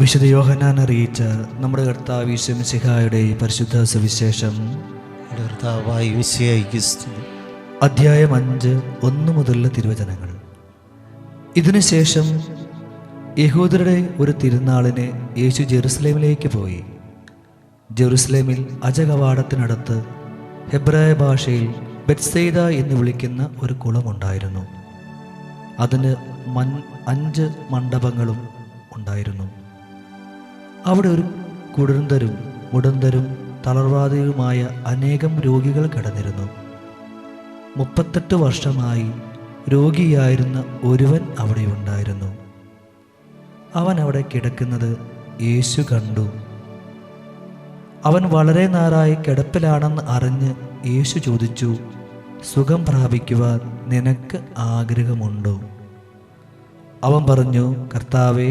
വിശുദ്ധ യോഹന്നാൻ അറിയിച്ച നമ്മുടെ കർത്താവ് ഈശോ മിശിഹായുടെ പരിശുദ്ധ സുവിശേഷം അധ്യായം 5 1 മുതലുള്ള തിരുവചനങ്ങൾ. ഇതിനുശേഷം യഹൂദരുടെ ഒരു തിരുനാളിന് യേശു ജെറുസലേമിലേക്ക് പോയി. ജെറുസലേമിൽ അജകവാടത്തിനടുത്ത് ഹെബ്രായ ഭാഷയിൽ ബെത്സൈദ എന്ന് വിളിക്കുന്ന ഒരു കുളമുണ്ടായിരുന്നു. അതിന് 5 മണ്ഡപങ്ങളും ഉണ്ടായിരുന്നു. അവിടെ ഒരു കുടുന്തരും മുടന്തരും തളർവാദിയുമായ അനേകം രോഗികൾ കിടന്നിരുന്നു. 38 വർഷമായി രോഗിയായിരുന്ന ഒരുവൻ അവിടെ ഉണ്ടായിരുന്നു. അവൻ അവിടെ കിടക്കുന്നത് യേശു കണ്ടു. അവൻ വളരെ നാളായി കിടപ്പിലാണെന്ന് അറിഞ്ഞ് യേശു ചോദിച്ചു, സുഖം പ്രാപിക്കുവാൻ നിനക്ക് ആഗ്രഹമുണ്ടോ? അവൻ പറഞ്ഞു, കർത്താവേ,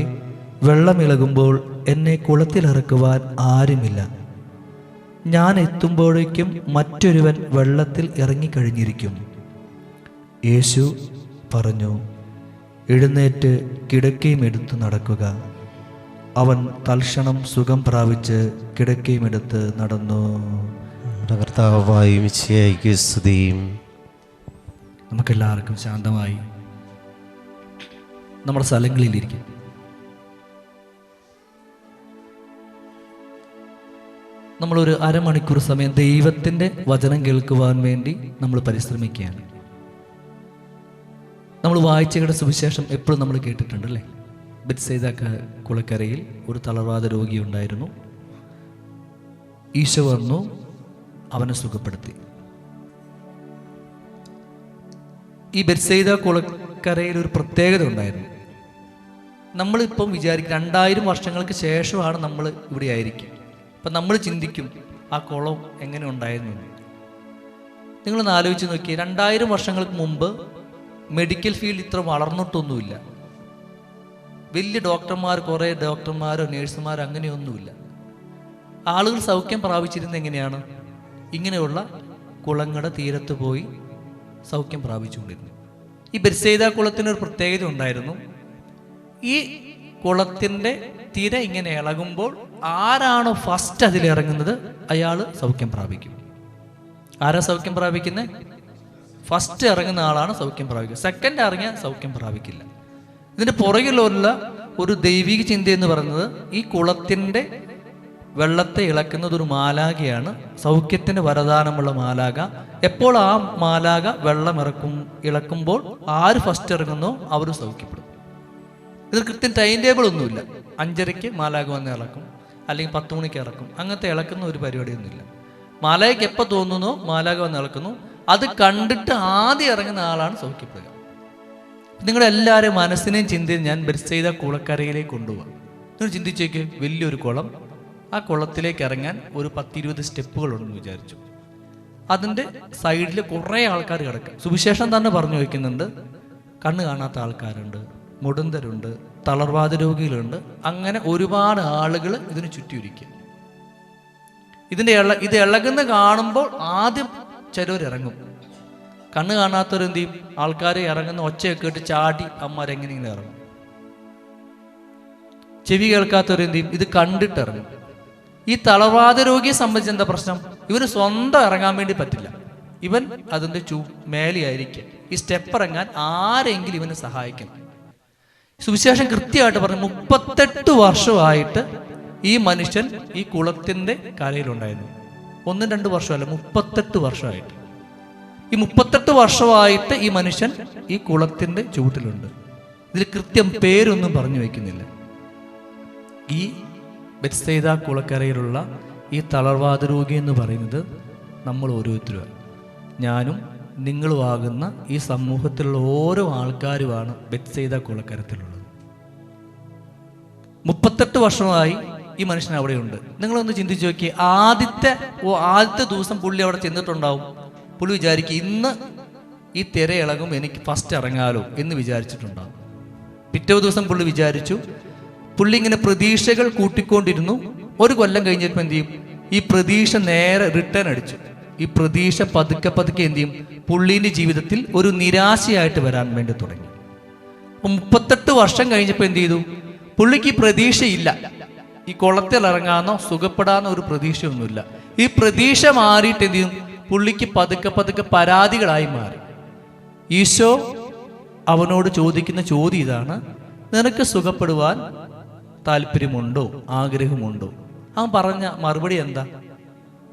വെള്ളമിളകുമ്പോൾ എന്നെ കുളത്തിലിറക്കുവാൻ ആരുമില്ല. ഞാൻ എത്തുമ്പോഴേക്കും മറ്റൊരുവൻ വെള്ളത്തിൽ ഇറങ്ങിക്കഴിഞ്ഞിരിക്കും. യേശു പറഞ്ഞു, എഴുന്നേറ്റ് കിടക്കയും എടുത്ത് നടക്കുക. അവൻ തൽക്ഷണം സുഖം പ്രാപിച്ച് കിടക്കയും എടുത്ത് നടന്നു. നമുക്കെല്ലാവർക്കും ശാന്തമായി നമ്മുടെ സ്ഥലങ്ങളിലിരിക്കും. നമ്മളൊരു അരമണിക്കൂർ സമയം ദൈവത്തിൻ്റെ വചനം കേൾക്കുവാൻ വേണ്ടി നമ്മൾ പരിശ്രമിക്കുകയാണ്. നമ്മൾ വായിച്ചയുടെ സുവിശേഷം എപ്പോഴും നമ്മൾ കേട്ടിട്ടുണ്ട് അല്ലേ? ബെത്സൈദ കുളക്കരയിൽ ഒരു തളർവാദ രോഗി ഉണ്ടായിരുന്നു. ഈശോ വന്നു അവനെ സുഖപ്പെടുത്തി. ഈ ബെത്സൈദ കുളക്കരയിൽ ഒരു പ്രത്യേകത ഉണ്ടായിരുന്നു. നമ്മളിപ്പം വിചാരിക്കും 2000 വർഷങ്ങൾക്ക് ശേഷമാണ് നമ്മൾ ഇവിടെ ആയിരിക്കും. അപ്പം നമ്മൾ ചിന്തിക്കും ആ കുളം എങ്ങനെ ഉണ്ടായിരുന്നു. നിങ്ങളൊന്ന് ആലോചിച്ച് നോക്കിയേ, 2000 വർഷങ്ങൾക്ക് മുമ്പ് മെഡിക്കൽ ഫീൽഡ് ഇത്ര വളർന്നിട്ടൊന്നുമില്ല. വലിയ ഡോക്ടർമാർ, കുറേ ഡോക്ടർമാരോ നേഴ്സുമാരോ അങ്ങനെയൊന്നുമില്ല. ആളുകൾ സൗഖ്യം പ്രാപിച്ചിരുന്നത് എങ്ങനെയാണ്? ഇങ്ങനെയുള്ള കുളങ്ങളുടെ തീരത്ത് പോയി സൗഖ്യം പ്രാപിച്ചുകൊണ്ടിരുന്നു. ഈ ബെത്സൈദ കുളത്തിനൊരു പ്രത്യേകത ഉണ്ടായിരുന്നു. ഈ കുളത്തിൻ്റെ തിര ഇങ്ങനെ ഇളകുമ്പോൾ ആരാണോ ഫസ്റ്റ് അതിലിറങ്ങുന്നത് അയാൾ സൗഖ്യം പ്രാപിക്കും. ആരാ സൗഖ്യം പ്രാപിക്കുന്നത്? ഫസ്റ്റ് ഇറങ്ങുന്ന ആളാണ് സൗഖ്യം പ്രാപിക്കുക. സെക്കൻഡ് ഇറങ്ങിയാൽ സൗഖ്യം പ്രാപിക്കില്ല. ഇതിൻ്റെ പുറകിലുള്ള ഒരു ദൈവിക ചിന്ത എന്ന് പറയുന്നത്, ഈ കുളത്തിൻ്റെ വെള്ളത്തെ ഇളക്കുന്നത് ഒരു മാലാഖയാണ്, സൗഖ്യത്തിന് വരദാനമുള്ള മാലാഖ. എപ്പോൾ ആ മാലാഖ വെള്ളം ഇളക്കുമ്പോൾ ആര് ഫസ്റ്റ് ഇറങ്ങുന്നോ അവർ സൗഖ്യപ്പെടും. ഇതിന് കൃത്യം ടൈം ടേബിൾ ഒന്നുമില്ല. 5:30 മാലാഖ വന്ന് ഇളക്കും, അല്ലെങ്കിൽ 10 മണിക്ക് ഇറക്കും. അങ്ങനത്തെ ഇളക്കുന്ന ഒരു പരിപാടിയൊന്നുമില്ല. മാലാഖയ്ക്ക് എപ്പോൾ തോന്നുന്നോ മാലാഖ വന്ന് ഇളക്കുന്നു. അത് കണ്ടിട്ട് ആദ്യം ഇറങ്ങുന്ന ആളാണ് സൗഖ്യപ്പെടുക. നിങ്ങളെല്ലാവരും മനസ്സിനെയും ചിന്തയും ഞാൻ ബെത്സൈദ കുളക്കരയിലേക്ക് കൊണ്ടുപോകാം. നിങ്ങൾ ചിന്തിച്ചേക്ക്, വലിയൊരു കുളം, ആ കുളത്തിലേക്ക് ഇറങ്ങാൻ ഒരു 10-20 സ്റ്റെപ്പുകളുണ്ടെന്ന് വിചാരിച്ചു. അതിൻ്റെ സൈഡിൽ കുറേ ആൾക്കാർ കിടക്കുക. സുവിശേഷം തന്നെ പറഞ്ഞു വയ്ക്കുന്നുണ്ട്, കണ്ണ് കാണാത്ത ആൾക്കാരുണ്ട്, മുടന്തരുണ്ട്, തളർവാദ രോഗികളുണ്ട്. അങ്ങനെ ഒരുപാട് ആളുകൾ ഇതിന് ചുറ്റിയിരിക്കുക. ഇത് ഇളകുന്ന കാണുമ്പോൾ ആദ്യം ചിലവരിറങ്ങും. കണ്ണ് കാണാത്തവരെന്ത് ചെയ്യും? ആൾക്കാർ ഇറങ്ങുന്ന ഒച്ചയൊക്കെ ഇട്ട് ചാടി അമ്മമാരെങ്ങനെ ഇറങ്ങും. ചെവി കേൾക്കാത്തവരെന്ത് ചെയ്യും? ഇത് കണ്ടിട്ട് ഇറങ്ങും. ഈ തളർവാദ രോഗിയെ സംബന്ധിച്ച് എന്താ പ്രശ്നം? ഇവന് സ്വന്തം ഇറങ്ങാൻ വേണ്ടി പറ്റില്ല. ഇവൻ അതിൻ്റെ മേലെയായിരിക്കും. ഈ സ്റ്റെപ്പ് ഇറങ്ങാൻ ആരെങ്കിലും ഇവനെ സഹായിക്കണം. സുവിശേഷം കൃത്യമായിട്ട് പറഞ്ഞു, 38 വർഷമായിട്ട് ഈ മനുഷ്യൻ ഈ കുളത്തിൻ്റെ കരയിലുണ്ടായിരുന്നു. 1-2 വർഷമല്ല, 38 വർഷമായിട്ട്. ഈ 38 വർഷമായിട്ട് ഈ മനുഷ്യൻ ഈ കുളത്തിൻ്റെ ചുവട്ടിലുണ്ട്. ഇതിൽ കൃത്യം പേരൊന്നും പറഞ്ഞു വയ്ക്കുന്നില്ല. ഈ ബെത്സൈദ കുളക്കരയിലുള്ള ഈ തളർവാദ രോഗി എന്ന് പറയുന്നത് നമ്മൾ ഓരോരുത്തരുമാണ്. ഞാനും നിങ്ങളുമാകുന്ന ഈ സമൂഹത്തിലുള്ള ഓരോ ആൾക്കാരുമാണ് ബെത്സൈദ കുളക്കരത്തിലുള്ളത്. 38 വർഷമായി ഈ മനുഷ്യൻ അവിടെയുണ്ട്. നിങ്ങളൊന്ന് ചിന്തിച്ച് നോക്കി, ആദ്യത്തെ ദിവസം പുള്ളി അവിടെ ചെന്നിട്ടുണ്ടാവും. പുള്ളി വിചാരിക്കും, ഇന്ന് ഈ തിര ഇളകും, എനിക്ക് ഫസ്റ്റ് ഇറങ്ങാലോ എന്ന് വിചാരിച്ചിട്ടുണ്ടാവും. പിറ്റേ ദിവസം പുള്ളി വിചാരിച്ചു. പുള്ളി ഇങ്ങനെ പ്രതീക്ഷകൾ കൂട്ടിക്കൊണ്ടിരുന്നു. 1 കൊല്ലം കഴിഞ്ഞപ്പോൾ എന്ത് ചെയ്യും? ഈ പ്രതീക്ഷ നേരെ റിട്ടേൺ അടിച്ചു. ഈ പ്രതീക്ഷ പതുക്കെ പതുക്കെ എന്ത് ചെയ്യും? പുള്ളീൻ്റെ ജീവിതത്തിൽ ഒരു നിരാശയായിട്ട് വരാൻ വേണ്ടി തുടങ്ങി. 38 വർഷം കഴിഞ്ഞപ്പോൾ എന്ത് ചെയ്തു? പുള്ളിക്ക് പ്രതീക്ഷയില്ല. ഈ കുളത്തിൽ ഇറങ്ങാനോ സുഖപ്പെടാനോ ഒരു പ്രതീക്ഷയൊന്നുമില്ല. ഈ പ്രതീക്ഷ മാറിയിട്ട് എന്ത് ചെയ്യും? പുള്ളിക്ക് പതുക്കെ പതുക്കെ പരാതികളായി മാറി. ഈശോ അവനോട് ചോദിക്കുന്ന ചോദ്യം ഇതാണ്: നിനക്ക് സുഖപ്പെടുവാൻ താല്പര്യമുണ്ടോ, ആഗ്രഹമുണ്ടോ? അവൻ പറഞ്ഞ മറുപടി എന്താ?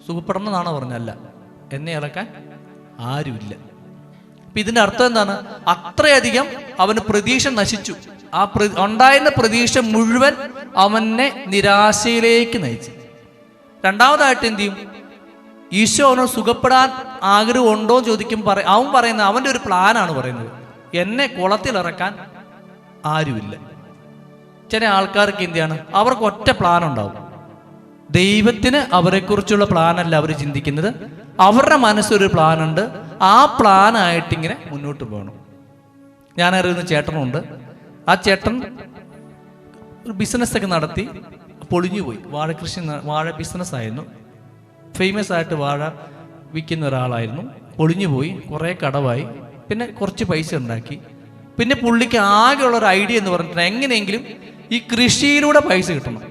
സുഖപ്പെടണം എന്നാണോ പറഞ്ഞല്ല, എന്നെ ഇളക്കാൻ ആരുമില്ല. അപ്പൊ ഇതിന്റെ അർത്ഥം എന്താണ്? അത്രയധികം അവന് പ്രതീക്ഷ നശിച്ചു. ആ ഉണ്ടായിരുന്ന പ്രതീക്ഷ മുഴുവൻ അവനെ നിരാശയിലേക്ക് നയിച്ചു. രണ്ടാമതായിട്ട് എന്ത് ചെയ്യും? ഈശോ അവനോട് സുഖപ്പെടാൻ ആഗ്രഹം ഉണ്ടോ എന്ന് ചോദിക്കും. അവൻ പറയുന്നത്, അവന്റെ ഒരു പ്ലാനാണ് പറയുന്നത്, എന്നെ കുളത്തിലിറക്കാൻ ആരുമില്ല. ചില ആൾക്കാർക്ക് എന്താണ്? അവർക്ക് ഒറ്റ പ്ലാൻ ഉണ്ടാവും. ദൈവത്തിന് അവരെക്കുറിച്ചുള്ള പ്ലാനല്ല അവർ ചിന്തിക്കുന്നത്. അവരുടെ മനസ്സൊരു പ്ലാനുണ്ട്. ആ പ്ലാനായിട്ട് ഇങ്ങനെ മുന്നോട്ട് പോകണം. ഞാൻ അറിയുന്ന ചേട്ടനുണ്ട്. ആ ചേട്ടൻ ഒരു ബിസിനസ്സൊക്കെ നടത്തി പൊളിഞ്ഞുപോയി. വാഴ ബിസിനസ്സായിരുന്നു. ഫേമസ് ആയിട്ട് വാഴ വിൽക്കുന്ന ഒരാളായിരുന്നു. പൊളിഞ്ഞുപോയി, കുറേ കടവായി, പിന്നെ കുറച്ച് പൈസ ഉണ്ടാക്കി. പിന്നെ പുള്ളിക്ക് ആകെയുള്ളൊരു ഐഡിയ എന്ന് പറഞ്ഞിട്ട് എങ്ങനെയെങ്കിലും ഈ കൃഷിയിലൂടെ പൈസ കിട്ടണം.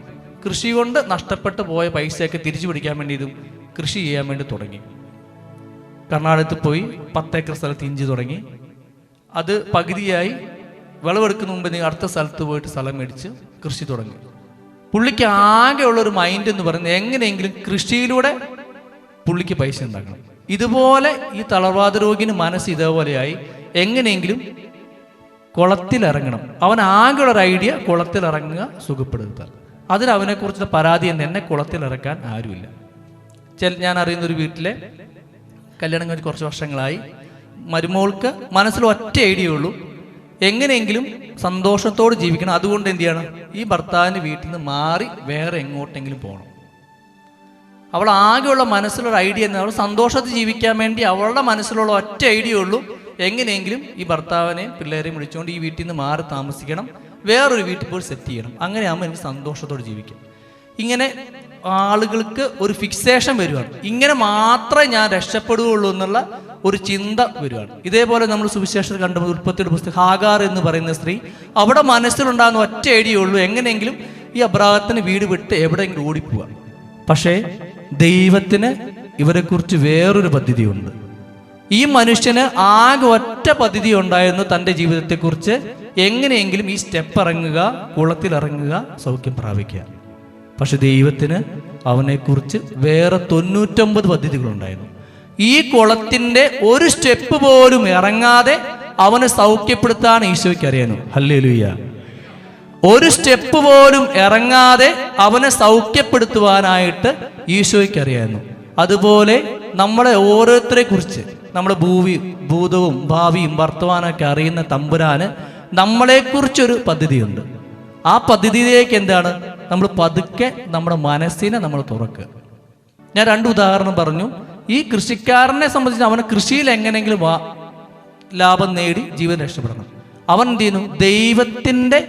കൃഷി കൊണ്ട് നഷ്ടപ്പെട്ടു പോയ പൈസയൊക്കെ തിരിച്ചു പിടിക്കാൻ വേണ്ടി ഇതും കൃഷി ചെയ്യാൻ വേണ്ടി തുടങ്ങി. കർണാടകത്തിൽ പോയി 10 ഏക്കർ സ്ഥലത്ത് ഇഞ്ചി തുടങ്ങി. അത് പകുതിയായി, വിളവെടുക്കുന്ന മുമ്പ് അടുത്ത സ്ഥലത്ത് പോയിട്ട് സ്ഥലം മേടിച്ച് കൃഷി തുടങ്ങി. പുള്ളിക്ക് ആകെയുള്ളൊരു മൈൻഡ് എന്ന് പറയുന്നത് എങ്ങനെയെങ്കിലും കൃഷിയിലൂടെ പുള്ളിക്ക് പൈസ ഉണ്ടാക്കണം. ഇതുപോലെ ഈ തളർവാദ രോഗിന് മനസ്സ് ഇതേപോലെയായി, എങ്ങനെയെങ്കിലും കുളത്തിലിറങ്ങണം. അവൻ ആകെയുള്ളൊരു ഐഡിയ കുളത്തിലിറങ്ങുക, സുഖപ്പെടുത്തുക. അതിൽ അവനെക്കുറിച്ചുള്ള പരാതി എന്നെ കുളത്തിലിറക്കാൻ ആരുമില്ല. ഞാൻ അറിയുന്നൊരു വീട്ടിലെ കല്യാണം കഴിഞ്ഞ് കുറച്ച് വർഷങ്ങളായി. മരുമോൾക്ക് മനസ്സിൽ ഒറ്റ ഐഡിയ ഉള്ളൂ, എങ്ങനെയെങ്കിലും സന്തോഷത്തോട് ജീവിക്കണം. അതുകൊണ്ട് എന്ത് ചെയ്യണം? ഈ ഭർത്താവിൻ്റെ വീട്ടിൽ നിന്ന് മാറി വേറെ എങ്ങോട്ടെങ്കിലും പോകണം. അവൾ ആകെയുള്ള മനസ്സിലുള്ള ഐഡിയ എന്ന്, അവൾ സന്തോഷത്തിൽ ജീവിക്കാൻ വേണ്ടി അവളുടെ മനസ്സിലുള്ള ഒറ്റ ഐഡിയ ഉള്ളൂ, എങ്ങനെയെങ്കിലും ഈ ഭർത്താവിനെയും പിള്ളേരെയും വിളിച്ചുകൊണ്ട് ഈ വീട്ടിൽ നിന്ന് മാറി താമസിക്കണം, വേറൊരു വീട്ടിൽ പോയി സെറ്റ് ചെയ്യണം. അങ്ങനെയാകുമ്പോൾ എനിക്ക് സന്തോഷത്തോടെ ജീവിക്കാം. ഇങ്ങനെ ആളുകൾക്ക് ഒരു ഫിക്സേഷൻ വരുവാണ്. ഇങ്ങനെ മാത്രമേ ഞാൻ രക്ഷപ്പെടുകയുള്ളൂ എന്നുള്ള ഒരു ചിന്ത വരുവാണ്. ഇതേപോലെ നമ്മൾ സുവിശേഷത്തിൽ കണ്ട ഉൽപ്പത്തിയുടെ പുസ്തകം ഹാഗാർ എന്ന് പറയുന്ന സ്ത്രീ, അവിടെ മനസ്സിലുണ്ടാകുന്ന ഒറ്റ ഐഡിയ ഉള്ളൂ, എങ്ങനെയെങ്കിലും ഈ അബ്രാഹത്തിന് വീട് വിട്ട് എവിടെയെങ്കിലും ഓടിപ്പോവുക. പക്ഷേ ദൈവത്തിന് ഇവരെക്കുറിച്ച് വേറൊരു പദ്ധതിയുണ്ട്. ഈ മനുഷ്യന് ആകെ ഒറ്റ പദ്ധതി ഉണ്ടായിരുന്നു തൻ്റെ ജീവിതത്തെക്കുറിച്ച്, എങ്ങനെയെങ്കിലും ഈ സ്റ്റെപ്പ് ഇറങ്ങുക, കുളത്തിലിറങ്ങുക, സൗഖ്യം പ്രാപിക്കുക. പക്ഷെ ദൈവത്തിന് അവനെക്കുറിച്ച് വേറെ 99 പദ്ധതികളുണ്ടായിരുന്നു. ഈ കുളത്തിൻ്റെ ഒരു സ്റ്റെപ്പ് പോലും ഇറങ്ങാതെ അവനെ സൗഖ്യപ്പെടുത്താൻ ഈശോയ്ക്ക് അറിയാനോ? ഹല്ലേലൂയ. ഒരു സ്റ്റെപ്പ് പോലും ഇറങ്ങാതെ അവനെ സൗഖ്യപ്പെടുത്തുവാനായിട്ട് ഈശോയ്ക്ക് അറിയായിരുന്നു. അതുപോലെ നമ്മളെ ഓരോരുത്തരെ കുറിച്ച്, നമ്മുടെ ഭൂതവും ഭാവിയും വർത്തമാനമൊക്കെ അറിയുന്ന തമ്പുരാന് നമ്മളെക്കുറിച്ചൊരു പദ്ധതിയുണ്ട്. ആ പദ്ധതിയിലേക്ക് എന്താണ്? നമ്മൾ പതുക്കെ നമ്മുടെ മനസ്സിനെ നമ്മൾ തുറക്കുക. ഞാൻ 2 ഉദാഹരണം പറഞ്ഞു. ഈ കൃഷിക്കാരനെ സംബന്ധിച്ച് അവന് കൃഷിയിൽ എങ്ങനെയെങ്കിലും ലാഭം നേടി ജീവൻ രക്ഷപ്പെടണം. അവൻ എന്ത് ചെയ്യുന്നു? ദൈവത്തിൻ്റെ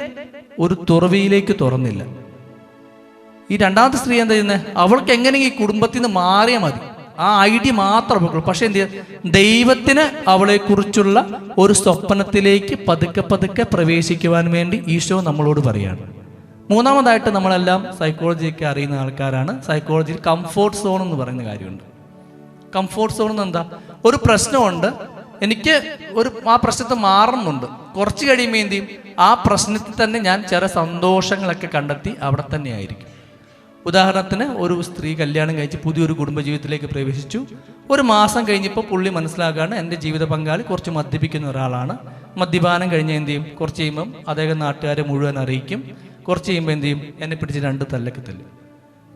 ഒരു തുറവിയിലേക്ക് തുറന്നില്ല. ഈ രണ്ടാമത്തെ സ്ത്രീ എന്താ ചെയ്യുന്നത്? അവൾക്ക് എങ്ങനെയെങ്കിലും ഈ കുടുംബത്തിൽ നിന്ന് മാറിയാൽ മതി, ആ ഐഡിയ മാത്രം അവൾക്കുള്ളൂ. പക്ഷെ എന്ത് ചെയ്യുക? ദൈവത്തിന് അവളെക്കുറിച്ചുള്ള ഒരു സ്വപ്നത്തിലേക്ക് പതുക്കെ പതുക്കെ പ്രവേശിക്കുവാൻ വേണ്ടി ഈശോ നമ്മളോട് പറയാണ്. മൂന്നാമതായിട്ട്, നമ്മളെല്ലാം സൈക്കോളജിയൊക്കെ അറിയുന്ന ആൾക്കാരാണ്. സൈക്കോളജിയിൽ കംഫോർട്ട് സോൺ എന്ന് പറയുന്ന കാര്യമുണ്ട്. കംഫോർട്ട് സോൺ എന്ന് എന്താ? ഒരു പ്രശ്നമുണ്ട്, എനിക്ക് ആ പ്രശ്നത്തെ മാറുന്നുണ്ട്. കുറച്ച് കഴിയുമ്പോൾ എന്ത് ചെയ്യും? ആ പ്രശ്നത്തിൽ തന്നെ ഞാൻ ചില സന്തോഷങ്ങളൊക്കെ കണ്ടെത്തി അവിടെ തന്നെ ആയിരിക്കും. ഉദാഹരണത്തിന്, ഒരു സ്ത്രീ കല്യാണം കഴിച്ച് പുതിയൊരു കുടുംബജീവിതത്തിലേക്ക് പ്രവേശിച്ചു. 1 മാസം കഴിഞ്ഞപ്പോൾ പുള്ളി മനസ്സിലാക്കുകയാണ്, എൻ്റെ ജീവിത പങ്കാളി കുറച്ച് മദ്യപിക്കുന്ന ഒരാളാണ്. മദ്യപാനം കഴിഞ്ഞ് എന്ത് ചെയ്യും? കുറച്ച് കഴിയുമ്പം അദ്ദേഹം നാട്ടുകാരെ മുഴുവൻ അറിയിക്കും. കുറച്ച് കഴിയുമ്പോൾ എന്ത് ചെയ്യും? എന്നെ പിടിച്ച് 2 തല്ലൊക്കെ തല്ലും.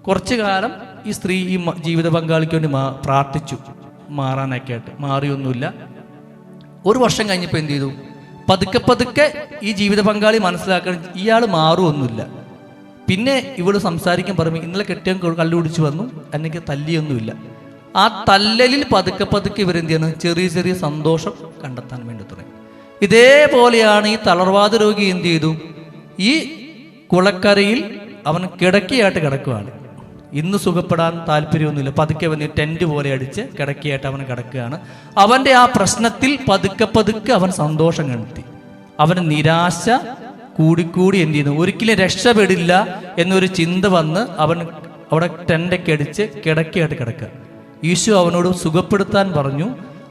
കുറച്ചു കാലം ഈ സ്ത്രീ ഈ ജീവിത പങ്കാളിക്ക് വേണ്ടി പ്രാർത്ഥിച്ചു മാറാനൊക്കെ ആയിട്ട്. മാറിയൊന്നുമില്ല. 1 വർഷം കഴിഞ്ഞപ്പോൾ എന്ത് ചെയ്തു? പതുക്കെ പതുക്കെ ഈ ജീവിത പങ്കാളി മനസ്സിലാക്കണം, ഇയാൾ മാറുമൊന്നുമില്ല. പിന്നെ ഇവള് സംസാരിക്കാൻ പറയുമ്പോൾ, ഇന്നലെ കെട്ടിയൻ കള്ളു കുടിച്ച് വന്നു, എനിക്ക് തല്ലിയൊന്നുമില്ല. ആ തല്ലലിൽ പതുക്കെ പതുക്കെ ഇവരെന്ത് ചെയ്യണം? ചെറിയ ചെറിയ സന്തോഷം കണ്ടെത്താൻ വേണ്ടി തുടങ്ങി. ഇതേപോലെയാണ് ഈ തളർവാദ രോഗി എന്ത് ചെയ്തു? ഈ കുളക്കരയിൽ അവൻ കിടക്കയായിട്ട് കിടക്കുകയാണ്. ഇന്ന് സുഖപ്പെടാൻ താല്പര്യമൊന്നുമില്ല. പതുക്കെ വന്ന് ടെൻറ്റ് പോലെ അടിച്ച് കിടക്കയായിട്ട് അവൻ കിടക്കുകയാണ്. അവൻ്റെ ആ പ്രശ്നത്തിൽ പതുക്കെ പതുക്കെ അവൻ സന്തോഷം കണ്ടെത്തി. അവന് നിരാശ കൂടിക്കൂടി എന്ത് ചെയ്യുന്നു, ഒരിക്കലും രക്ഷപ്പെടില്ല എന്നൊരു ചിന്ത വന്ന് അവൻ അവിടെ ടെൻ്റൊക്കെ അടിച്ച് കിടക്കയായിട്ട് കിടക്കുക. ഈശോ അവനോട് സുഖപ്പെടുത്താൻ പറഞ്ഞു.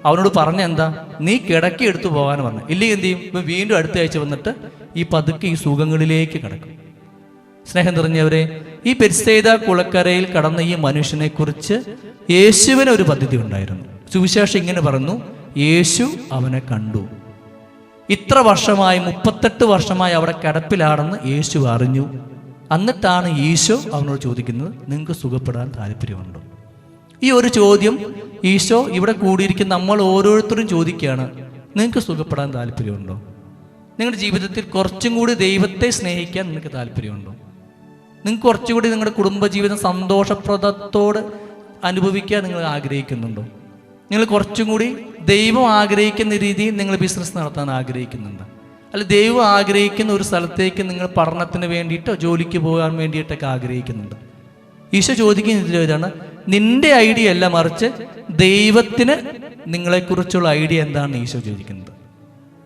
അവനോട് പറഞ്ഞ എന്താ, നീ കിടക്കി എടുത്തു പോകാൻ പറഞ്ഞു. ഇല്ലെങ്കിൽ എന്ത് ചെയ്യും, ഇപ്പം വീണ്ടും അടുത്ത ആഴ്ച വന്നിട്ട് ഈ പതുക്കെ ഈ സുഖങ്ങളിലേക്ക് കിടക്കും. സ്നേഹം നിറഞ്ഞവരെ, ഈ ബെത്സയിദ കുളക്കരയിൽ കടന്ന ഈ മനുഷ്യനെ കുറിച്ച് യേശുവിന് ഒരു പദ്ധതി ഉണ്ടായിരുന്നു. സുവിശേഷം ഇങ്ങനെ പറഞ്ഞു, യേശു അവനെ കണ്ടു. ഇത്ര വർഷമായി 38 വർഷമായി അവിടെ കിടപ്പിലാണെന്ന് യേശു അറിഞ്ഞു. എന്നിട്ടാണ് ഈശോ അവനോട് ചോദിക്കുന്നത്, നിങ്ങൾക്ക് സുഖപ്പെടാൻ താല്പര്യമുണ്ടോ? ഈ ഒരു ചോദ്യം ഈശോ ഇവിടെ കൂടിയിരിക്കുന്ന നമ്മൾ ഓരോരുത്തരും ചോദിക്കുകയാണ്, നിങ്ങൾക്ക് സുഖപ്പെടാൻ താല്പര്യമുണ്ടോ? നിങ്ങളുടെ ജീവിതത്തിൽ കുറച്ചും കൂടി ദൈവത്തെ സ്നേഹിക്കാൻ നിങ്ങൾക്ക് താല്പര്യമുണ്ടോ? നിങ്ങൾക്ക് കുറച്ചുകൂടി നിങ്ങളുടെ കുടുംബജീവിതം സന്തോഷപ്രദത്തോടെ അനുഭവിക്കാൻ നിങ്ങൾ ആഗ്രഹിക്കുന്നുണ്ടോ? നിങ്ങൾ കുറച്ചും കൂടി ദൈവം ആഗ്രഹിക്കുന്ന രീതിയിൽ നിങ്ങൾ ബിസിനസ് നടത്താൻ ആഗ്രഹിക്കുന്നുണ്ട്? അല്ല, ദൈവം ആഗ്രഹിക്കുന്ന ഒരു സ്ഥലത്തേക്ക് നിങ്ങൾ പഠനത്തിന് വേണ്ടിയിട്ടോ ജോലിക്ക് പോകാൻ വേണ്ടിയിട്ടൊക്കെ ആഗ്രഹിക്കുന്നുണ്ട്? ഈശോ ചോദിക്കുന്ന ഇതാണ്, നിന്റെ ഐഡിയ അല്ല, മറിച്ച് ദൈവത്തിന് നിങ്ങളെക്കുറിച്ചുള്ള ഐഡിയ എന്താണെന്ന് ഈശോ ചോദിക്കുന്നത്.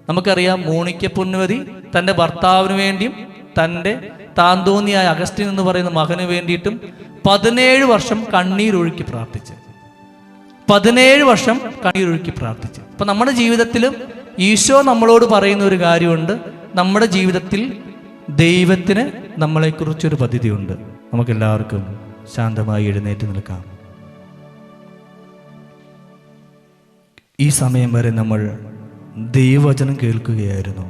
നമുക്കറിയാം, മോണിക്ക പുണ്യവതി തൻ്റെ ഭർത്താവിന് വേണ്ടിയും തൻ്റെ താൻ തോന്നിയായ അഗസ്റ്റിൻ എന്ന് പറയുന്ന മകന് വേണ്ടിയിട്ടും 17 വർഷം കണ്ണീരൊഴുക്കി പ്രാർത്ഥിച്ച് 17 വർഷം കണ്ണീരൊഴുക്കി പ്രാർത്ഥിച്ച്. അപ്പം നമ്മുടെ ജീവിതത്തിലും ഈശോ നമ്മളോട് പറയുന്ന ഒരു കാര്യമുണ്ട്, നമ്മുടെ ജീവിതത്തിൽ ദൈവത്തിന് നമ്മളെക്കുറിച്ചൊരു പദ്ധതിയുണ്ട്. നമുക്കെല്ലാവർക്കും ശാന്തമായി എഴുന്നേറ്റ് നിൽക്കാം. ഈ സമയം വരെ നമ്മൾ ദൈവവചനം കേൾക്കുകയായിരുന്നു.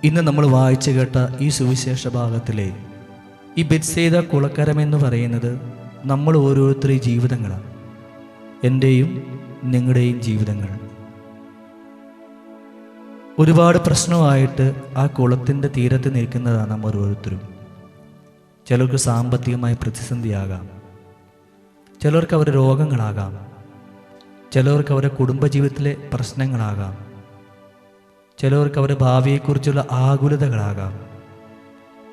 ഇന്ന് നമ്മൾ വായിച്ചു കേട്ട ഈ സുവിശേഷ ഭാഗത്തിലെ ഈ ബെത്സയിദ കുളക്കരം എന്ന് പറയുന്നത് നമ്മൾ ഓരോരുത്തരുടെയും ജീവിതങ്ങളാണ്. എൻ്റെയും നിങ്ങളുടെയും ജീവിതങ്ങൾ. ഒരുപാട് പ്രശ്നമായിട്ട് ആ കുളത്തിൻ്റെ തീരത്ത് നിൽക്കുന്നതാണ് നമ്മൾ ഓരോരുത്തരും. ചിലർക്ക് സാമ്പത്തികമായ പ്രതിസന്ധിയാകാം, ചിലർക്ക് അവരുടെ രോഗങ്ങളാകാം, ചിലർക്ക് അവരുടെ കുടുംബജീവിതത്തിലെ പ്രശ്നങ്ങളാകാം, ചിലർക്ക് അവരുടെ ഭാവിയെക്കുറിച്ചുള്ള ആകുലതകളാകാം,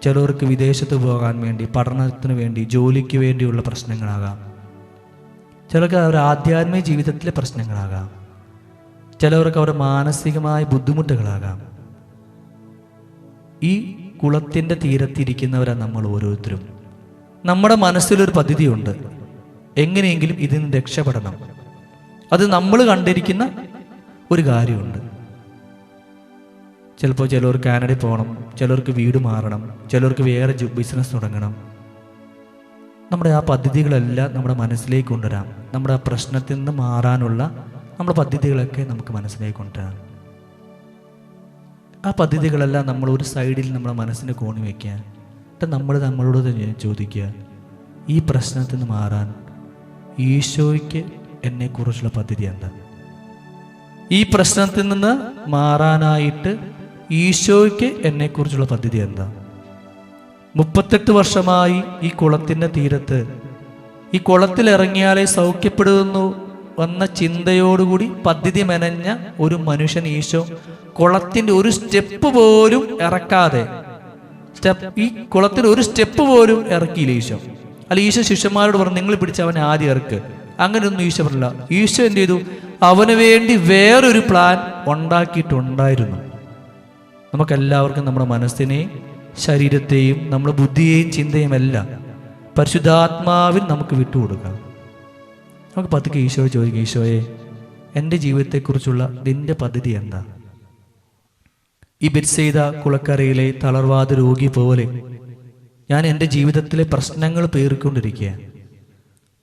ചിലർക്ക് വിദേശത്ത് പോകാൻ വേണ്ടി, പഠനത്തിന് വേണ്ടി, ജോലിക്ക് വേണ്ടിയുള്ള പ്രശ്നങ്ങളാകാം, ചിലർക്ക് അവരുടെ ആധ്യാത്മിക ജീവിതത്തിലെ പ്രശ്നങ്ങളാകാം, ചിലവർക്ക് അവരുടെ മാനസികമായ ബുദ്ധിമുട്ടുകളാകാം. ഈ കുളത്തിൻ്റെ തീരത്തിരിക്കുന്നവരാണ് നമ്മൾ ഓരോരുത്തരും. നമ്മുടെ മനസ്സിലൊരു പദ്ധതിയുണ്ട്, എങ്ങനെയെങ്കിലും ഇതിൽ നിന്ന് രക്ഷപ്പെടണം. അത് നമ്മൾ കണ്ടിരിക്കുന്ന ഒരു കാര്യമുണ്ട്. ചിലപ്പോൾ ചിലവർക്ക് കാനഡയിൽ പോകണം, ചിലർക്ക് വീട് മാറണം, ചിലർക്ക് വേറെ ബിസിനസ് തുടങ്ങണം. നമ്മുടെ ആ പദ്ധതികളെല്ലാം നമ്മുടെ മനസ്സിലേക്ക് കൊണ്ടുവരാം. നമ്മുടെ ആ പ്രശ്നത്തിൽ നിന്ന് മാറാനുള്ള നമ്മുടെ പദ്ധതികളൊക്കെ നമുക്ക് മനസ്സിലേക്ക് കൊണ്ടുവരാം. ആ പദ്ധതികളെല്ലാം നമ്മൾ ഒരു സൈഡിൽ നമ്മുടെ മനസ്സിനെ കോണി വയ്ക്കുക. എന്നിട്ട് നമ്മൾ നമ്മളോട് ചോദിക്കുക, ഈ പ്രശ്നത്തിൽ നിന്ന് മാറാൻ ഈശോയ്ക്ക് എന്നെക്കുറിച്ചുള്ള പദ്ധതി എന്താ? ഈ പ്രശ്നത്തിൽ നിന്ന് മാറാനായിട്ട് ഈശോയ്ക്ക് എന്നെക്കുറിച്ചുള്ള പദ്ധതി എന്താ? 38 വർഷമായി ഈ കുളത്തിൻ്റെ തീരത്ത്, ഈ കുളത്തിലിറങ്ങിയാലേ സൗഖ്യപ്പെടുന്നു വന്ന ചിന്തയോടുകൂടി പദ്ധതി മെനഞ്ഞ ഒരു മനുഷ്യൻ ഈശോ കുളത്തിൻ്റെ ഒരു സ്റ്റെപ്പ് പോലും ഇറക്കാതെ, ഈ കുളത്തിൽ ഒരു സ്റ്റെപ്പ് പോലും ഇറക്കിയില്ല ഈശോ. അല്ല, ഈശോ ശിഷ്യന്മാരോട് പറഞ്ഞു, നിങ്ങൾ പിടിച്ച് അവനെ ആദ്യം ഇറക്ക്. അങ്ങനെയൊന്നും ഈശോ പറഞ്ഞില്ല. ഈശോ എന്ത് ചെയ്തു? അവന് വേണ്ടി വേറൊരു പ്ലാൻ ഉണ്ടാക്കിയിട്ടുണ്ടായിരുന്നു. നമുക്കെല്ലാവർക്കും നമ്മുടെ മനസ്സിനെയും ശരീരത്തെയും നമ്മുടെ ബുദ്ധിയെയും ചിന്തയും എല്ലാം പരിശുദ്ധാത്മാവിൽ നമുക്ക് വിട്ടുകൊടുക്കാം. നമുക്ക് പതുക്കെ ഈശോയെ ചോദിക്കാം, ഈശോയെ, എൻ്റെ ജീവിതത്തെക്കുറിച്ചുള്ള നിന്റെ പദ്ധതി എന്താ? ഈ ബെത്സയിദ കുളക്കരയിലെ തളർവാദ രോഗി പോലെ ഞാൻ എൻ്റെ ജീവിതത്തിലെ പ്രശ്നങ്ങൾ പേറിക്കൊണ്ടിരിക്കുക.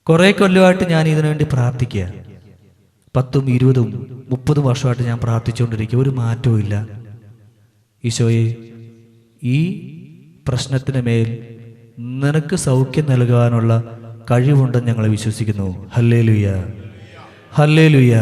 കുറേ കൊല്ലമായിട്ട് ഞാൻ ഇതിനു വേണ്ടി പ്രാർത്ഥിക്കുക. 10, 20, 30 വർഷമായിട്ട് ഞാൻ പ്രാർത്ഥിച്ചുകൊണ്ടിരിക്കുക. ഒരു മാറ്റവും ഇല്ല. ഈശോയെ, ഈ പ്രശ്നത്തിന് മേൽ നിനക്ക് സൗഖ്യം നൽകാനുള്ള കഴിവുണ്ടെന്ന് ഞങ്ങൾ വിശ്വസിക്കുന്നു. Hallelujah, hallelujah.